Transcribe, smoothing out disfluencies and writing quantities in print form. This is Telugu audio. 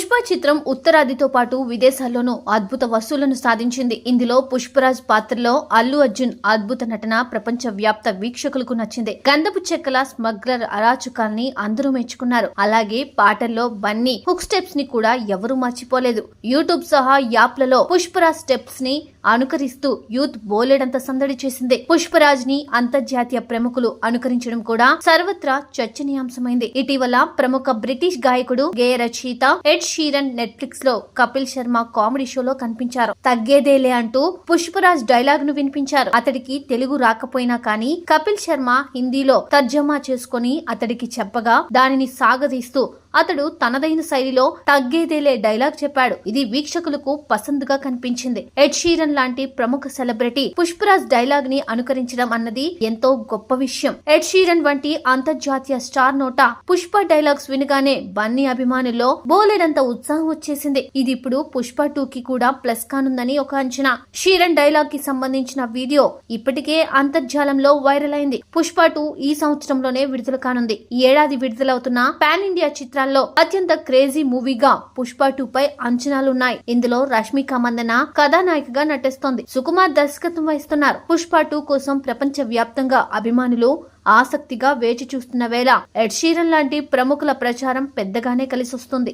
పుష్ప చిత్రం ఉత్తరాదితో పాటు విదేశాల్లోనూ అద్భుత వసూళ్లను సాధించింది. ఇందులో పుష్పరాజ్ పాత్రలో అల్లు అర్జున్ అద్భుత నటన ప్రపంచ వ్యాప్త వీక్షకులకు నచ్చింది. గంధపు చెక్కల స్మగ్లర్ అరాచకాల్ని అందరూ మెచ్చుకున్నారు. అలాగే పాటల్లో బన్నీ హుక్ స్టెప్స్ ని కూడా ఎవరూ మర్చిపోలేదు. యూట్యూబ్ సహా యాప్లలో పుష్పరాజ్ స్టెప్స్ ని అనుకరిస్తూ యూత్ బోలెడంత సందడి చేసింది. పుష్పరాజ్ ని అంతర్జాతీయ ప్రముఖులు అనుకరించడం కూడా సర్వత్రా చర్చనీయాంశమైంది. ఇటీవల ప్రముఖ బ్రిటిష్ గాయకుడు గేయ రచయిత ఎడ్ షీరన్ నెట్ఫ్లిక్స్ లో కపిల్ శర్మ కామెడీ షోలో కనిపించారు. తగ్గేదేలే అంటూ పుష్పరాజ్ డైలాగ్ ను వినిపించారు. అతడికి తెలుగు రాకపోయినా కానీ కపిల్ శర్మ హిందీలో తర్జమా చేసుకుని అతడికి చెప్పగా దానిని సాగదీస్తూ అతడు తనదైన శైలిలో తగ్గేదేలే డైలాగ్ చెప్పాడు. ఇది వీక్షకులకు పసందుగా కనిపించింది. ఎడ్ షీరన్ లాంటి ప్రముఖ సెలబ్రిటీ పుష్పరాజ్ డైలాగ్ ని అనుకరించడం అన్నది ఎంతో గొప్ప విషయం. ఎడ్ షీరన్ వంటి అంతర్జాతీయ స్టార్ నోట పుష్ప డైలాగ్స్ వినగానే బన్నీ అభిమానుల్లో బోలెడంత ఉత్సాహం వచ్చేసింది. ఇది ఇప్పుడు పుష్ప 2 కి కూడా ప్లస్ కానుందని ఒక అంచనా. షీరన్ డైలాగ్ కి సంబంధించిన వీడియో ఇప్పటికే అంతర్జాలంలో వైరల్ అయింది. పుష్ప 2 ఈ సంవత్సరంలోనే విడుదల కానుంది. ఈ ఏడాది విడుదలవుతున్న పాన్ ఇండియా చిత్రాల్లో అత్యంత క్రేజీ మూవీగా పుష్ప 2 పై అంచనాలున్నాయి. ఇందులో రష్మిక మందన కథానాయికగా నటిస్తోంది. సుకుమార్ దర్శకత్వం వహిస్తున్నారు. పుష్ప 2 కోసం ప్రపంచ వ్యాప్తంగా అభిమానులు ఆసక్తిగా వేచి చూస్తున్న వేళ ఎడ్ షీరన్ లాంటి ప్రముఖుల ప్రచారం పెద్దగానే కలిసొస్తుంది.